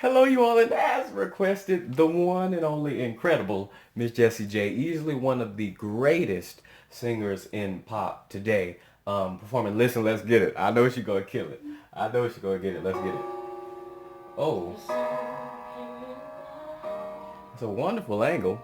Hello, you all, and as requested, the one and only incredible Miss Jessie J, easily one of the greatest singers in pop today, performing Listen, Let's Get It. I know she's gonna kill it. I know she's gonna get it. Let's get it. Oh, it's a wonderful angle.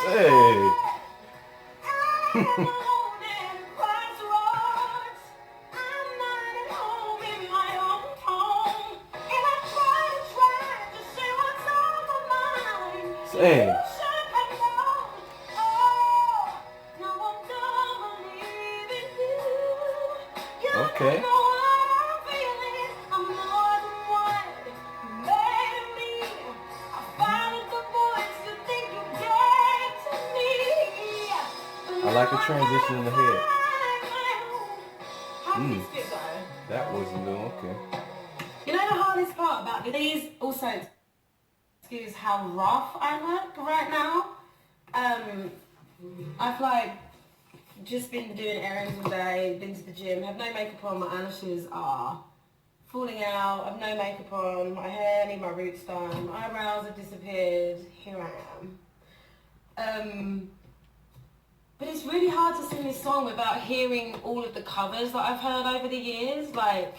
Hey. Say. Say. Okay. I like the transition in the head. That was new. Okay. You know the hardest part about these also, excuse how rough I look right now. I've like just been doing errands all day, been to the gym, have no makeup on, my eyelashes are falling out, I've no makeup on, my hair, I need my roots done, my eyebrows have disappeared, here I am. But it's really hard to sing this song without hearing all of the covers that I've heard over the years, like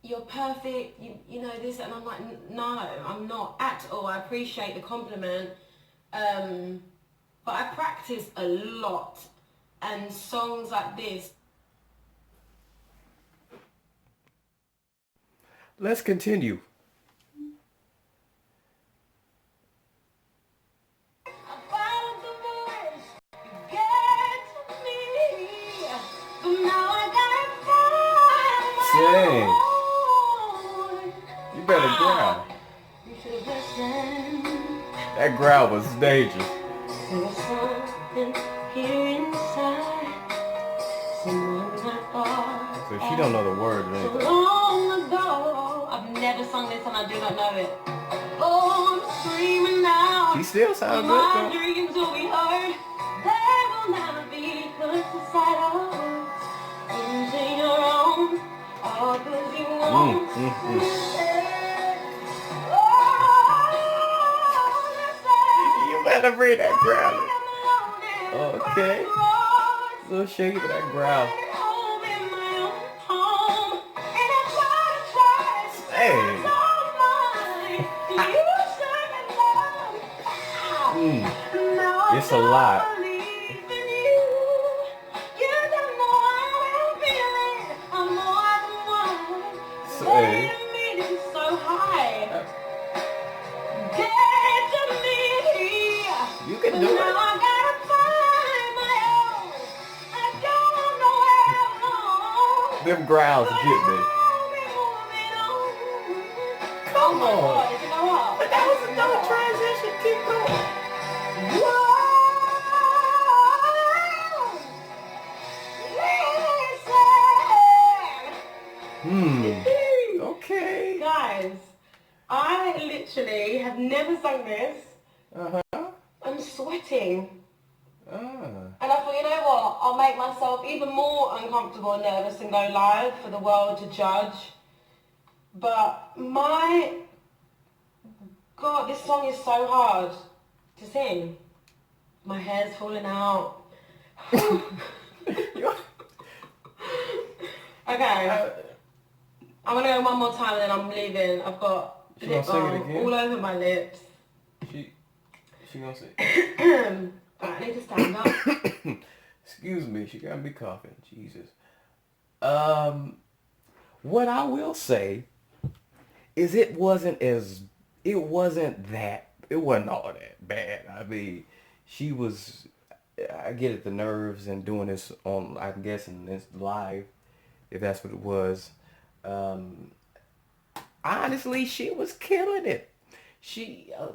you're perfect, you know this, and I'm like, no, I'm not at all. I appreciate the compliment, but I practice a lot, and songs like this. Let's continue. Say. You better growl. That growl was dangerous. So she don't know the words or anything. Long ago, I've never sung this and I do not know it. Oh, I'm screaming now. She still sounds good my though. dreams will be heard. They will never be put aside into your own. All 'cause you won't. You better bring that growl. Okay. A little shaky for that growl. Hey. It's a lot. Say. You can do it. Them growls get me. Come on. But that was a dope transition. Keep going. Okay. Guys, I literally have never sung this. I'm sweating. And I thought, you know what? I'll make myself even more uncomfortable and nervous and go live for the world to judge. But my God, this song is so hard to sing. My hair's falling out. Okay. I'm gonna go one more time and then I'm leaving. I've got lip balm all over my lips. She gonna say. I need to stand up. Excuse me, she got me coughing. Jesus. What I will say is it wasn't that it wasn't all that bad. I mean, she was. I get it, the nerves and doing this on. I'm guessing this live, if that's what it was. Um, Honestly, she was killing it.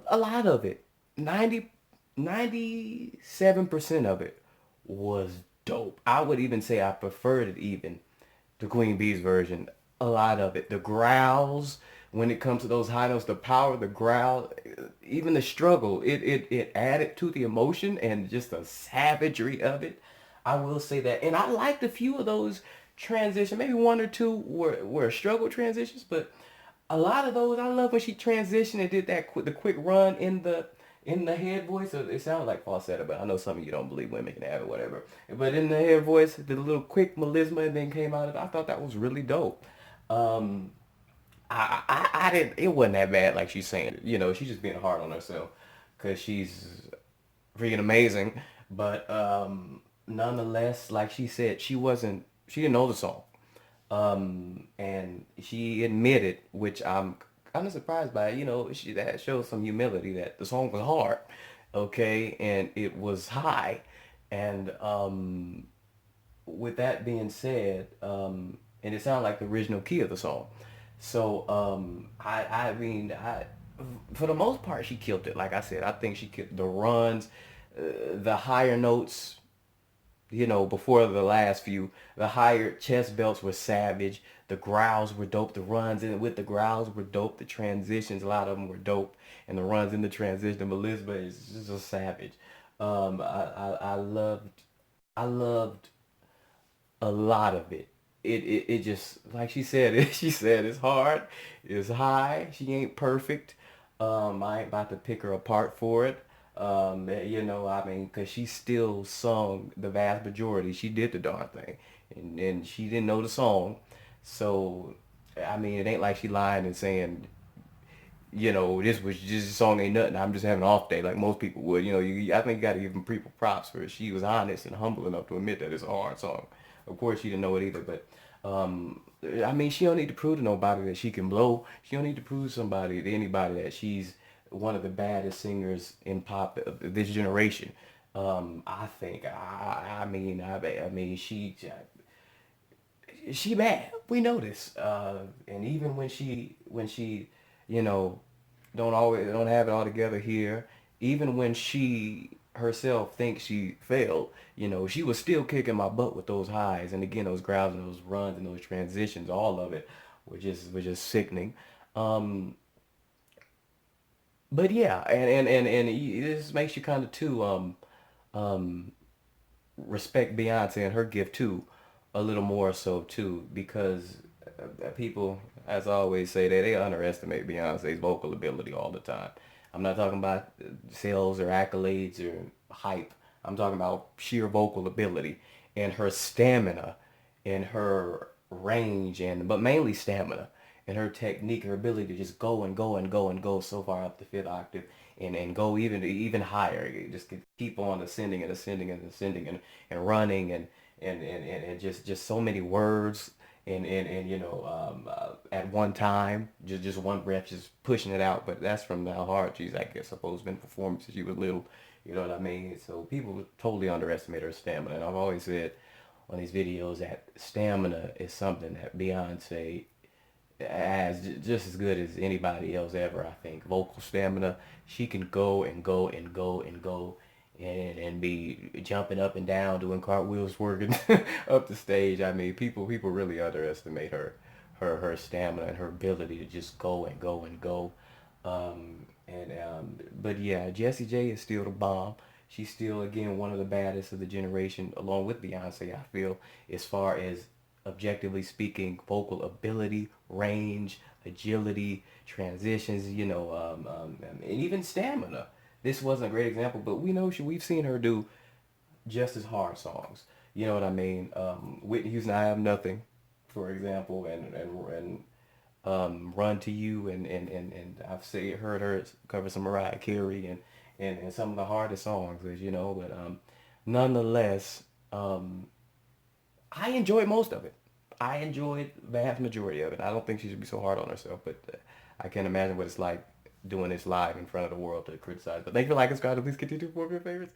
A lot of it, 90, 97% of it was dope. I would even say I preferred it even the Queen Bee's version. A lot of it, the growls when it comes to those high notes, the power, the growl, even the struggle, it added to the emotion and just the savagery of it. I will say that, and I liked a few of those transitions. Maybe one or two were struggle transitions, but a lot of those I love when she transitioned and did the quick run in the head voice. It sounded like falsetto, but I know some of you don't believe women can have it, whatever. But in the head voice, the little quick melisma and then came out of it. I thought that was really dope. Um, I didn't. It wasn't that bad like she's saying. You know, she's just being hard on herself because she's freaking amazing. But nonetheless, like she said, she wasn't. She didn't know the song. And she admitted, which I'm kind of surprised by. You know, that shows some humility that the song was hard, okay, and it was high, and with that being said, and it sounded like the original key of the song. So I mean, for the most part, she killed it. Like I said, I think she killed the runs, the higher notes, you know, before the last few, the higher chest belts were savage. The growls were dope. The runs in with the growls were dope. The transitions, a lot of them were dope, and the runs in the transition. Elizabeth is just a savage. I loved a lot of it. It just like she said. She said it's hard, it's high. She ain't perfect. I ain't about to pick her apart for it. You know, I mean, cause she still sung the vast majority. She did the darn thing, and she didn't know the song, so I mean, it ain't like she lying and saying, you know, this was just a song ain't nothing. I'm just having an off day like most people would. You know, I think you got to give them people props for it. She was honest and humble enough to admit that it's a hard song. Of course, she didn't know it either, but I mean, she don't need to prove to nobody that she can blow. She don't need to prove to anybody that she's one of the baddest singers in pop of this generation. I think. I mean, she bad. We know this. And even when she, you know, don't have it all together here. Even when she herself thinks she failed, you know, she was still kicking my butt with those highs and again those growls and those runs and those transitions. All of it was just sickening. Um, but yeah, and this makes you kind of too um respect Beyonce and her gift too, a little more so too, because people, as I always say, they underestimate Beyonce's vocal ability all the time. I'm not talking about sales or accolades or hype. I'm talking about sheer vocal ability and her stamina and her range and but mainly stamina and her technique, her ability to just go and go and go and go so far up the fifth octave and go even higher. You just keep on ascending and ascending and ascending and running and just so many words and you know at one time just one breath just pushing it out. But that's from how hard she's, I guess, supposed been performing since she was little. You know what I mean? So people totally underestimate her stamina, and I've always said on these videos that stamina is something that Beyonce as just as good as anybody else ever. I think vocal stamina. She can go and go and go and go and be jumping up and down, doing cartwheels, working up the stage. I mean, people really underestimate her stamina and her ability to just go and go and go. But yeah, Jessie J is still the bomb. She's still again one of the baddest of the generation, along with Beyonce. I feel as far as objectively speaking, vocal ability, range, agility, transitions, you know, and even stamina. This wasn't a great example, but we've seen her do just as hard songs. You know what I mean? Whitney Houston, I Have Nothing, for example, and Run to You, and heard her cover some Mariah Carey and some of the hardest songs, as you know, but nonetheless, I enjoyed most of it. I enjoyed the vast majority of it. I don't think she should be so hard on herself, but I can't imagine what it's like doing this live in front of the world to criticize. But thank you for liking, subscribe, please continue to perform your favorites.